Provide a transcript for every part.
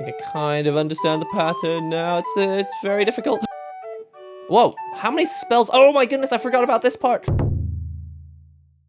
think I kind of understand the pattern now. It's very difficult. Whoa, how many spells? Oh my goodness, I forgot about this part.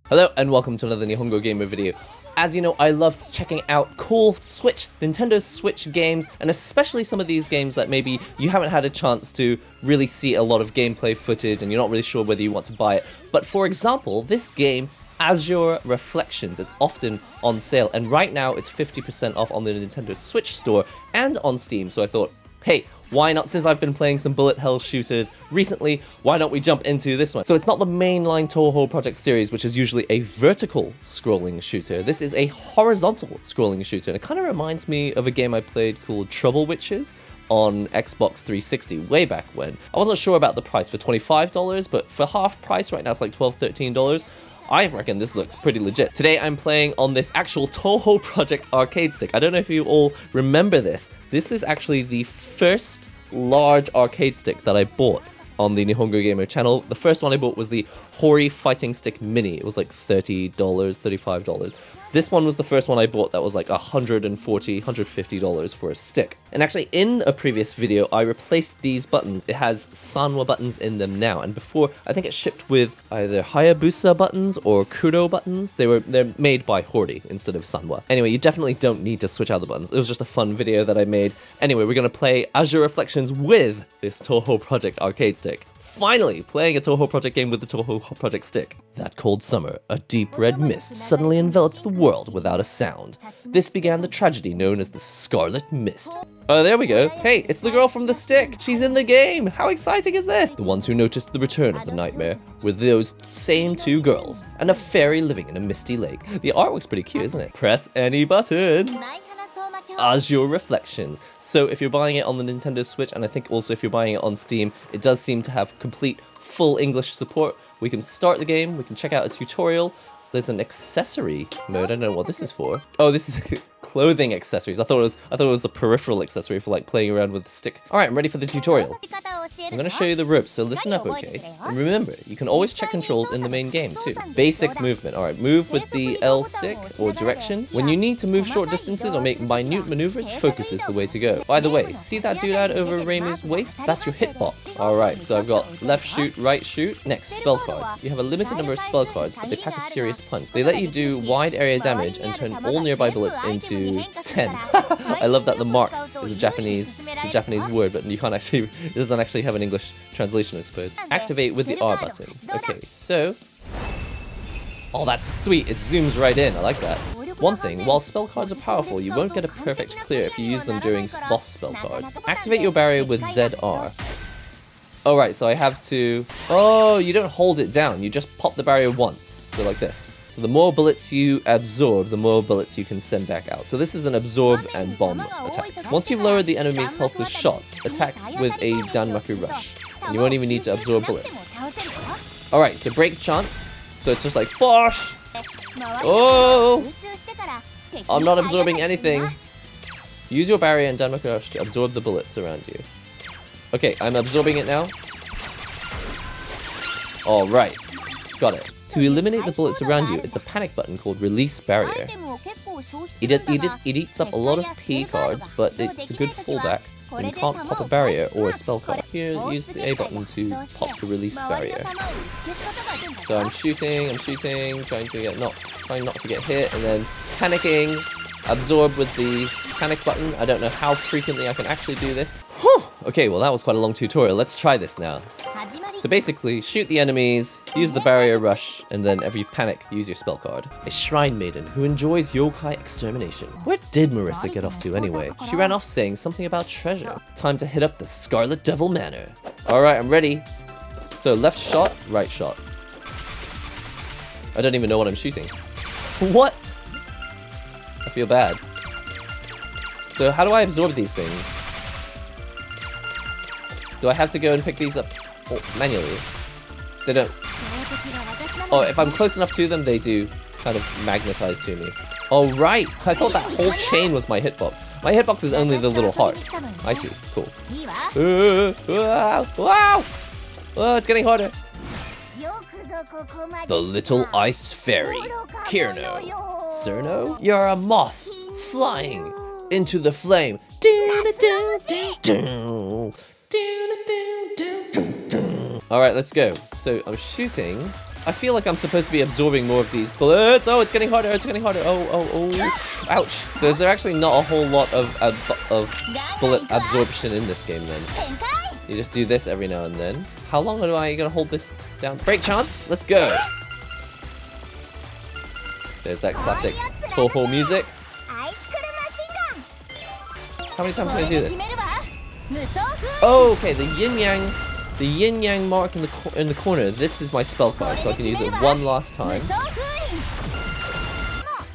Hello and welcome to another NihongoGamer video. As you know, I love checking out cool Nintendo Switch games, and especially some of these games that maybe you haven't had a chance to really see a lot of gameplay footage and you're not really sure whether you want to buy it. But for example, this game, Azure Reflections, it's often on sale, and right now it's 50% off on the Nintendo Switch store and on Steam, so I thought, hey, why not, since I've been playing some bullet hell shooters recently, why don't we jump into this one? So it's not the mainline Touhou project series, which is usually a vertical scrolling shooter. This is a horizontal scrolling shooter, and it kind of reminds me of a game I played called Trouble Witches on Xbox 360 way back when. I wasn't sure about the price for $25, but for half price right now it's like $12, $13. I reckon this looks pretty legit. Today I'm playing on this actual Touhou Project arcade stick. I don't know if you all remember this. This is actually the first large arcade stick that I bought on the NihongoGamer channel. The first one I bought was the Hori Fighting Stick Mini. It was like $30, $35. This one was the first one I bought that was like $140, $150 for a stick. And actually in a previous video, I replaced these buttons. It has Sanwa buttons in them now. And before, I think it shipped with either Hayabusa buttons or Kuro buttons. They're made by Hori instead of Sanwa. Anyway, you definitely don't need to switch out the buttons. It was just a fun video that I made. Anyway, we're gonna play Azure Reflections with this Touhou Project arcade stick. Finally, playing a Touhou Project game with the Touhou Project stick. That cold summer, a deep red mist suddenly enveloped the world without a sound. This began the tragedy known as the Scarlet Mist. Oh, there we go. Hey, it's the girl from the stick. She's in the game. How exciting is this? The ones who noticed the return of the nightmare were those same two girls and a fairy living in a misty lake. The artwork's pretty cute, isn't it? Press any button. Azure Reflections. So if you're buying it on the Nintendo Switch, and I think also if you're buying it on Steam, it does seem to have complete full English support. We can start the game, we can check out a tutorial. There's an accessory mode. I don't know what this is for. Oh, this is clothing accessories. I thought it was a peripheral accessory for like playing around with the stick. All right, I'm ready for the tutorial. I'm gonna show you the ropes, so listen up, okay? And remember, you can always check controls in the main game too. Basic movement. All right, move with the L stick or direction. When you need to move short distances or make minute maneuvers, focus is the way to go. By the way, see that doodad over Reimi's waist? That's your hitbox. All right, so I've got left shoot, right shoot. Next, spell cards. You have a limited number of spell cards, but they pack a serious punch. They let you do wide area damage and turn all nearby bullets into 10. I love that the mark is a Japanese word, but you can't actually, it doesn't actually have an English translation, I suppose. Activate with the R button. Okay, so, oh, that's sweet. It zooms right in. I like that. One thing, while spell cards are powerful, you won't get a perfect clear if you use them during boss spell cards. Activate your barrier with ZR. Oh, right, so I have to, oh, you don't hold it down. You just pop the barrier once. So like this. So the more bullets you absorb, the more bullets you can send back out. So this is an absorb and bomb attack. Once you've lowered the enemy's health with shots, attack with a Danmaku rush. And you won't even need to absorb bullets. Alright, so break chance. So it's just like, bosh! Oh! I'm not absorbing anything. Use your barrier and Danmaku rush to absorb the bullets around you. Okay, I'm absorbing it now. Alright, got it. To eliminate the bullets around you, it's a panic button called Release Barrier. It eats up a lot of P cards, but it's a good fallback when you can't pop a barrier or a spell card. Here, use the A button to pop the Release Barrier. So I'm shooting, trying not to get hit, and then panicking, absorb with the panic button. I don't know how frequently I can actually do this. Whew. Okay, well that was quite a long tutorial. Let's try this now. So basically, shoot the enemies, use the barrier rush, and then if you panic, use your spell card. A shrine maiden who enjoys yokai extermination. Where did Marissa get off to anyway? She ran off saying something about treasure. Time to hit up the Scarlet Devil Manor. Alright, I'm ready. So left shot, right shot. I don't even know what I'm shooting. What? I feel bad. So how do I absorb these things? Do I have to go and pick these up manually? They don't. Oh, if I'm close enough to them, they do kind of magnetize to me. Oh, right. I thought that whole chain was my hitbox. My hitbox is only the little heart. I see. Cool. Wow! Oh, it's getting harder. The Little Ice Fairy. Kirno. Cerno? You're a moth flying into the flame. Alright, let's go. So I'm shooting. I feel like I'm supposed to be absorbing more of these bullets. Oh, it's getting harder. It's getting harder. Oh. Ouch. So is there actually not a whole lot of bullet absorption in this game then? You just do this every now and then. How long am I going to hold this down? Break chance? Let's go. There's that classic touhou music. How many times can I do this? Oh, okay, the yin yang mark in the corner. This is my spell card, so I can use it one last time.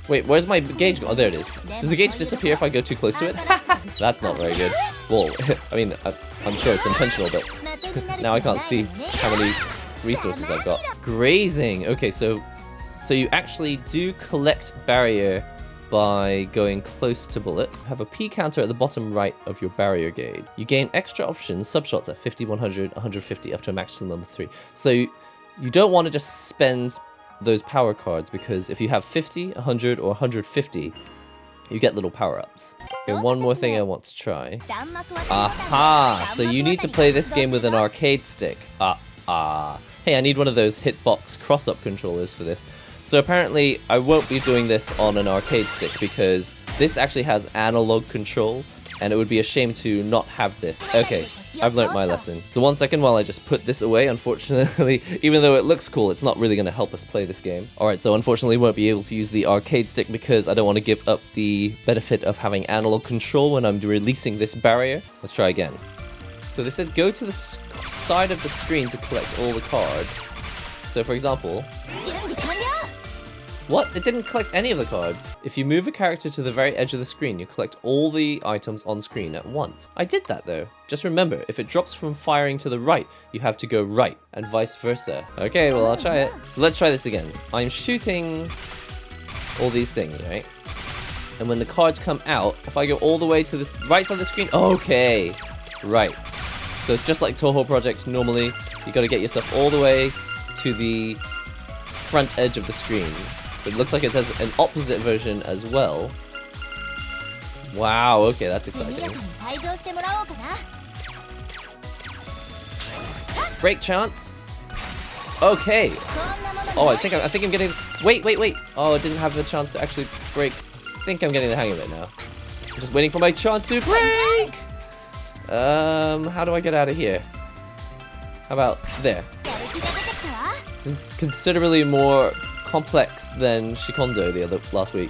Wait, where's my gauge go? Oh, there it is. Does the gauge disappear if I go too close to it? That's not very good. Well, I mean, I'm sure it's intentional, but now I can't see how many resources I've got. Grazing. Okay, so you actually do collect barrier by going close to bullets. Have a P counter at the bottom right of your barrier gauge. You gain extra options, subshots at 50, 100, 150, up to a maximum of 3. So you don't want to just spend those power cards, because if you have 50, 100, or 150, you get little power-ups. Okay, one more thing I want to try. Aha! So you need to play this game with an arcade stick. Hey, I need one of those hitbox cross-up controllers for this. So apparently, I won't be doing this on an arcade stick, because this actually has analog control, and it would be a shame to not have this. Okay, I've learnt my lesson. So 1 second while I just put this away. Unfortunately, even though it looks cool, it's not really going to help us play this game. Alright, so unfortunately won't be able to use the arcade stick because I don't want to give up the benefit of having analog control when I'm releasing this barrier. Let's try again. So they said go to the side of the screen to collect all the cards. So for example... What? It didn't collect any of the cards. If you move a character to the very edge of the screen, you collect all the items on screen at once. I did that though. Just remember, if it drops from firing to the right, you have to go right, and vice versa. Okay, well, I'll try it. So let's try this again. I'm shooting all these things, right? And when the cards come out, if I go all the way to the right side of the screen, okay, right. So it's just like Touhou Project normally. You gotta get yourself all the way to the front edge of the screen. It looks like it has an opposite version as well. Wow, okay, that's exciting. Break chance. Okay. Oh, I think I'm getting... Wait. Oh, I didn't have the chance to actually break. I think I'm getting the hang of it now. I'm just waiting for my chance to break. How do I get out of here? How about there? This is considerably more complex than Shikondo last week.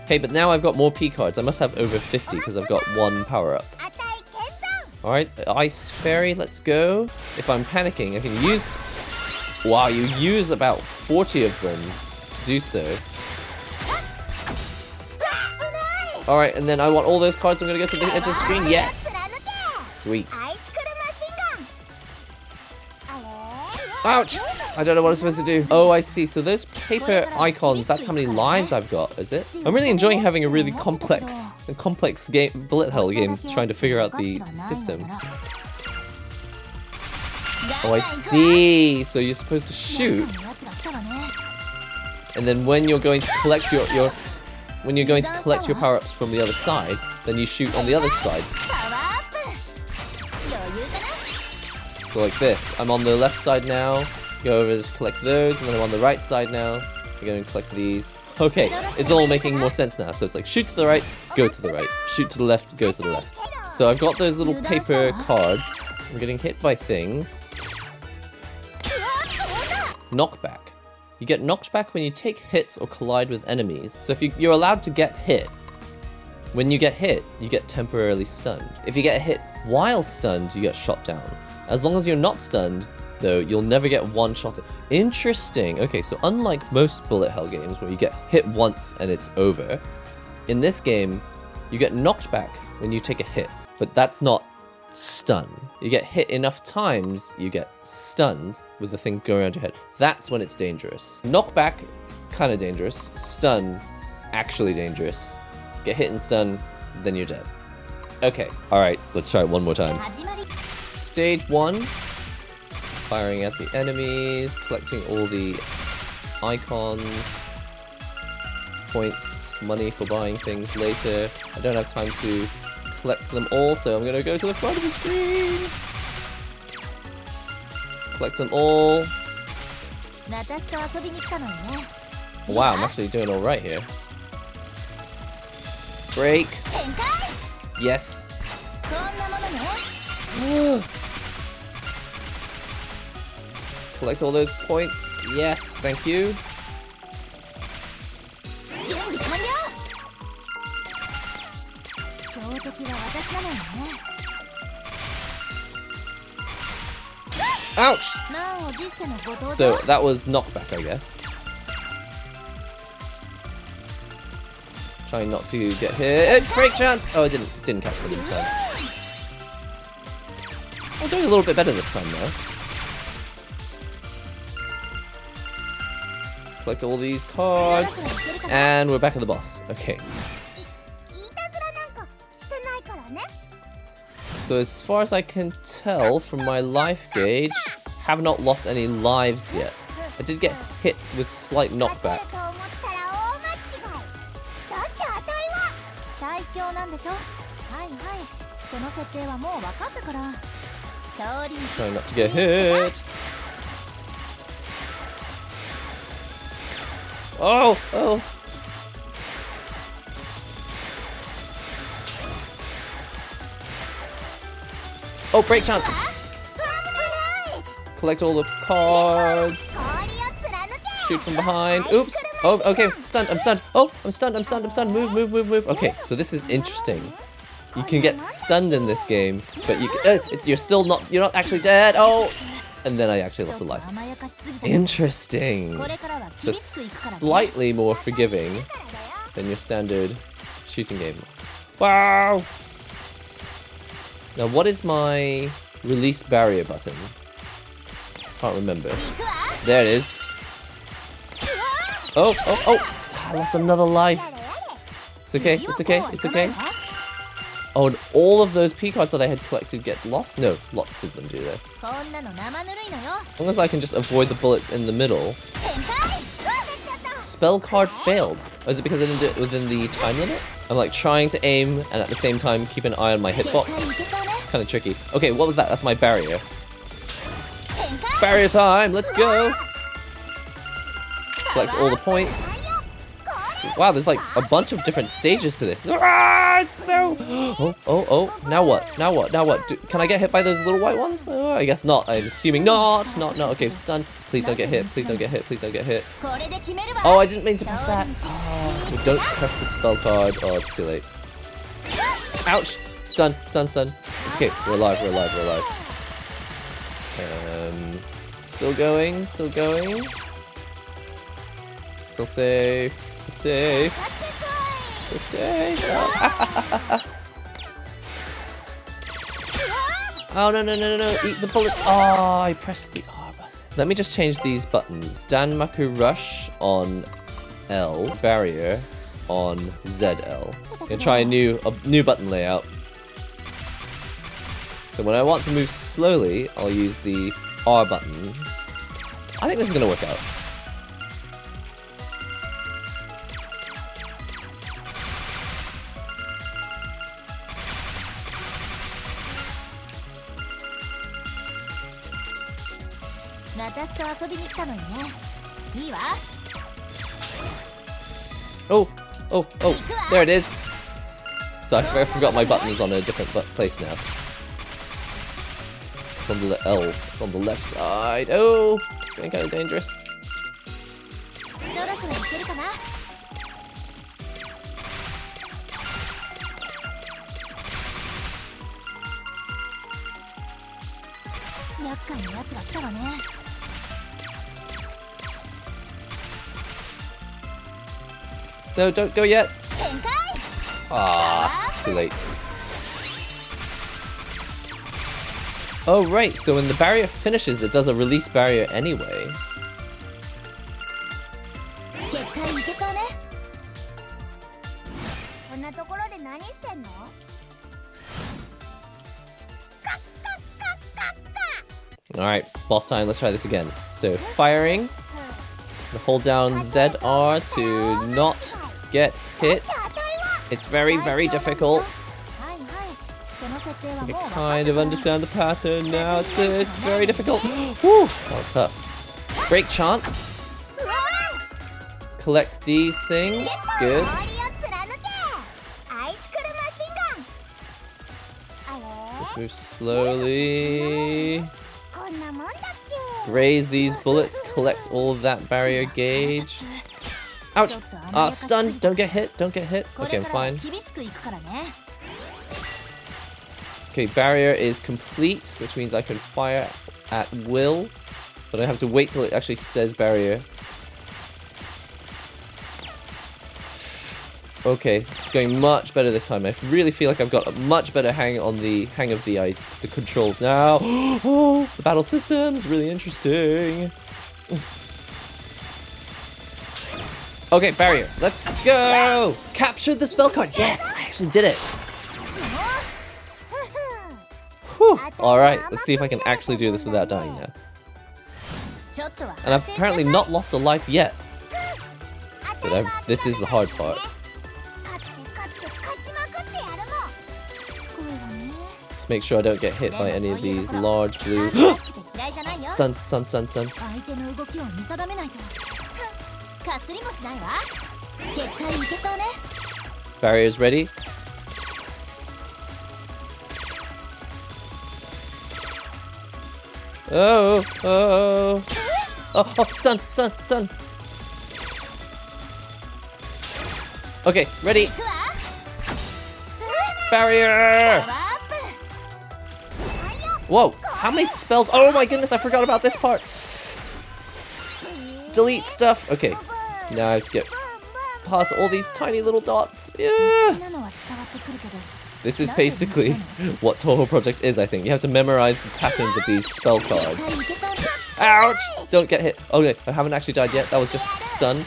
Hey, but now I've got more P cards. I must have over 50 because I've got one power-up. Alright, Ice Fairy, let's go. If I'm panicking, I can use... Wow, you use about 40 of them to do so. Alright, and then I want all those cards, so I'm going to go to the edge of the screen. Yes! Sweet. Ouch! I don't know what I'm supposed to do. Oh, I see. So those paper icons, that's how many lives I've got, is it? I'm really enjoying having a really complex game, bullet hell game, trying to figure out the system. Oh, I see. So you're supposed to shoot. And then when you're going to collect your power-ups from the other side, then you shoot on the other side. So like this. I'm on the left side now. Go over this, collect those, and then I'm on the right side now. I'm going to collect these. Okay, it's all making more sense now. So it's like shoot to the right, go to the right. Shoot to the left, go to the left. So I've got those little paper cards. I'm getting hit by things. Knockback. You get knocked back when you take hits or collide with enemies. So if you're allowed to get hit. When you get hit, you get temporarily stunned. If you get hit while stunned, you get shot down. As long as you're not stunned, though, you'll never get one shot. Interesting. Okay, so unlike most bullet hell games where you get hit once and it's over, in this game, you get knocked back when you take a hit, but that's not stun. You get hit enough times, you get stunned with the thing going around your head. That's when it's dangerous. Knockback, kind of dangerous. Stun, actually dangerous. Get hit and stun, then you're dead. Okay, alright, let's try it one more time. Stage 1. Firing at the enemies, collecting all the icons, points, money for buying things later. I don't have time to collect them all, so I'm gonna go to the front of the screen. Collect them all. Wow, I'm actually doing alright here. Break. Yes. Collect all those points. Yes, thank you. Ouch! So that was knockback, I guess. Trying not to get hit. Break chance! Oh, I didn't catch it in time. I'm doing a little bit better this time though. Collect all these cards, and we're back at the boss. Okay. So as far as I can tell from my life gauge, have not lost any lives yet. I did get hit with slight knockback. Trying not to get hit. Oh, oh. Oh, break chance. Collect all the cards. Shoot from behind. Oops. Oh, okay. Stunned. I'm stunned. Oh, I'm stunned. I'm stunned. I'm stunned. Move, move, move, move. Okay, so this is interesting. You can get stunned in this game, but you're still not. You're not actually dead. Oh, and then I actually lost a life. Interesting. So it's slightly more forgiving than your standard shooting game. Wow. Now, what is my release barrier button? Can't remember. There it is. Oh, oh, oh! I lost another life. It's okay, it's okay, it's okay. Oh, and all of those P cards that I had collected get lost? No, lots of them do though. As long as I can just avoid the bullets in the middle. Spell card failed. Oh, is it because I didn't do it within the time limit? I'm like trying to aim and at the same time keep an eye on my hitbox. It's kind of tricky. Okay, what was that? That's my barrier. Barrier time, let's go! Collect all the points. Wow, there's like a bunch of different stages to this. Ah, it's so... Oh, oh, oh. Now what? Now what? Now what? Can I get hit by those little white ones? Oh, I guess not. I'm assuming not. Not. Okay, stun. Please don't get hit. Please don't get hit. Please don't get hit. Oh, I didn't mean to press that. Oh, so don't press the spell card. Oh, it's too late. Ouch. Stun. Stun. Stun. It's okay. We're alive. We're alive. We're alive. Still going. Still going. Still safe. Safe. So safe. Oh, no, no, no, no, no. Eat the bullets. Oh, I pressed the R button. Let me just change these buttons. Danmaku Rush on L. Barrier on ZL. I'm gonna try a new button layout. So when I want to move slowly, I'll use the R button. I think this is gonna work out. Oh, oh, oh, there it is. So I forgot my button is on a different place now. It's on the L. It's on the left side. Oh, it's getting kind of dangerous. No, don't go yet. Ah, too late. Oh, right. So when the barrier finishes, it does a release barrier anyway. Alright, boss time. Let's try this again. So, firing. Hold down ZR to not get hit. It's very, very difficult. I kind of understand the pattern now. It's very difficult. Whew, that was tough. Break chance. Collect these things. Good. Just move slowly. Raise these bullets. Collect all of that barrier gauge. Ouch! Stun! Don't get hit. Don't get hit. Okay, I'm fine. Okay, barrier is complete, which means I can fire at will. But I have to wait till it actually says barrier. Okay, it's going much better this time. I really feel like I've got a much better hang of the controls now. Oh, the battle system's really interesting. Okay, barrier. Let's go! Captured the spell card. Yes, I actually did it. Whew. Alright, let's see if I can actually do this without dying now. And I've apparently not lost a life yet. But this is the hard part. Just make sure I don't get hit by any of these large blue... Stun, stun, stun, stun. Barrier's ready. Oh, oh, oh, stun, stun, stun. Okay, ready. Barrier! Whoa, how many spells? Oh my goodness, I forgot about this part. Delete stuff. Okay, now I have to get past all these tiny little dots. Yeah. This is basically what Touhou Project is, I think. You have to memorize the patterns of these spell cards. Ouch! Don't get hit. Oh no, I haven't actually died yet. That was just stun.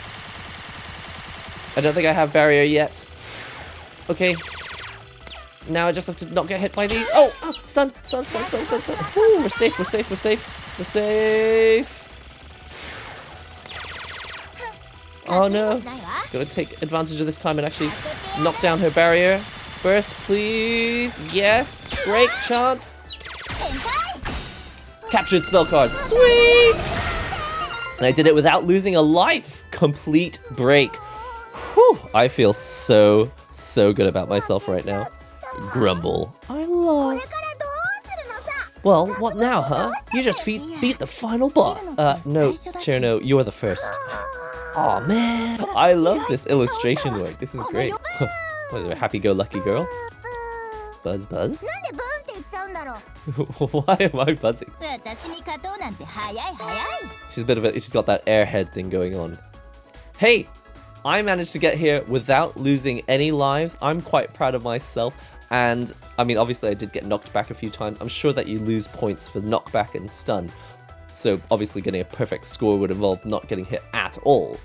I don't think I have barrier yet. Okay. Now I just have to not get hit by these. Oh! Stun! Stun! Stun! Stun! Stun! Stun! Ooh, we're safe! We're safe! We're safe! We're safe! Oh no! Gotta take advantage of this time and actually knock down her barrier. First, please. Yes. Break chance. Captured spell cards. Sweet! And I did it without losing a life. Complete break. Whew. I feel so good about myself right now. Grumble. I lost. Well, what now, huh? You just beat the final boss. No, Cherno, you're the first. Aw, man. I love this illustration work. This is great. What is it, a happy-go-lucky girl? Buzz, buzz? Why am I buzzing? She's got that airhead thing going on. Hey! I managed to get here without losing any lives. I'm quite proud of myself. And, I mean, obviously I did get knocked back a few times. I'm sure that you lose points for knockback and stun. So, obviously getting a perfect score would involve not getting hit at all.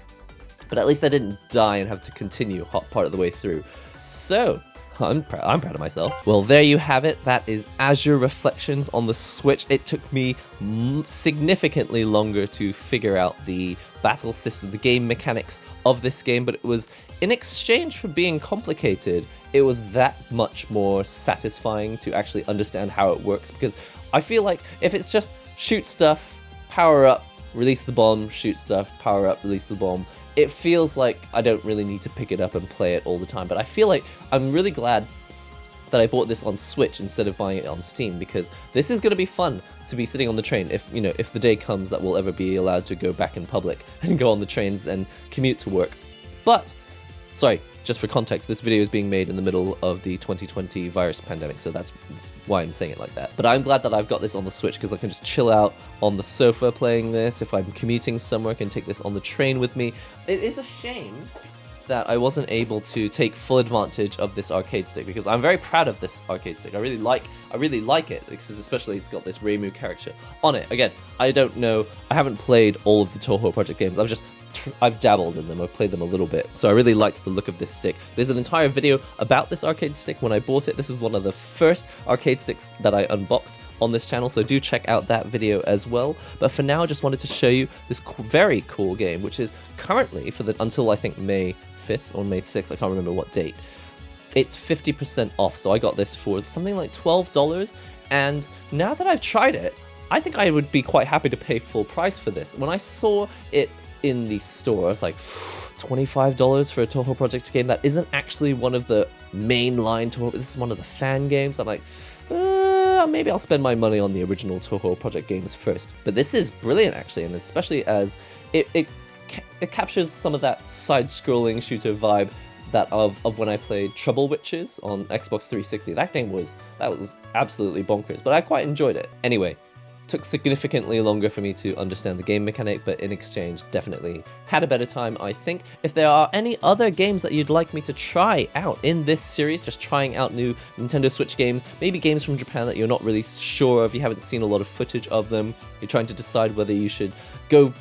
But at least I didn't die and have to continue part of the way through. So, I'm proud of myself. Well, there you have it. That is Azure Reflections on the Switch. It took me significantly longer to figure out the battle system, the game mechanics of this game, but it was, in exchange for being complicated, it was that much more satisfying to actually understand how it works, because I feel like if it's just shoot stuff, power up, release the bomb, shoot stuff, power up, release the bomb, it feels like I don't really need to pick it up and play it all the time. But I feel like I'm really glad that I bought this on Switch instead of buying it on Steam, because this is going to be fun to be sitting on the train if the day comes that we'll ever be allowed to go back in public and go on the trains and commute to work. But, sorry, just for context, this video is being made in the middle of the 2020 virus pandemic, so that's why I'm saying it like that. But I'm glad that I've got this on the Switch, because I can just chill out on the sofa playing this. If I'm commuting somewhere, I can take this on the train with me. It is a shame that I wasn't able to take full advantage of this arcade stick, because I'm very proud of this arcade stick. I really like it, because especially it's got this Reimu character on it. Again, I don't know, I haven't played all of the Touhou Project games. I've dabbled in them, I've played them a little bit, so I really liked the look of this stick. There's an entire video about this arcade stick when I bought it. This is one of the first arcade sticks that I unboxed on this channel, so do check out that video as well. But for now, I just wanted to show you this very cool game, which is currently, until I think May 5th or May 6th, I can't remember what date, it's 50% off. So I got this for something like $12. And now that I've tried it, I think I would be quite happy to pay full price for this. When I saw it in the store, I was like, $25 for a Touhou Project game that isn't actually one of the mainline Touhou. This is one of the fan games. I'm like, maybe I'll spend my money on the original Touhou Project games first. But this is brilliant, actually, and especially as it captures some of that side-scrolling shooter vibe that of when I played Trouble Witches on Xbox 360. That was absolutely bonkers, but I quite enjoyed it. Anyway, took significantly longer for me to understand the game mechanic, but in exchange, definitely had a better time, I think. If there are any other games that you'd like me to try out in this series, just trying out new Nintendo Switch games, maybe games from Japan that you're not really sure of, you haven't seen a lot of footage of them, you're trying to decide whether you should go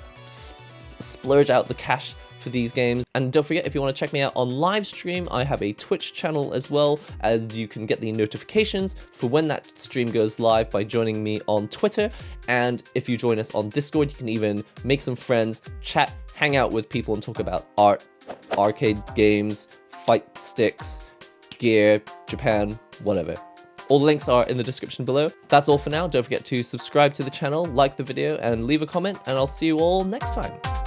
splurge out the cash for these games. And don't forget, if you want to check me out on live stream, I have a Twitch channel as well, as you can get the notifications for when that stream goes live by joining me on Twitter. And if you join us on Discord, you can even make some friends, chat, hang out with people and talk about art, arcade games, fight sticks, gear, Japan, whatever. All the links are in the description below. That's all for now. Don't forget to subscribe to the channel, like the video, and leave a comment, and I'll see you all next time.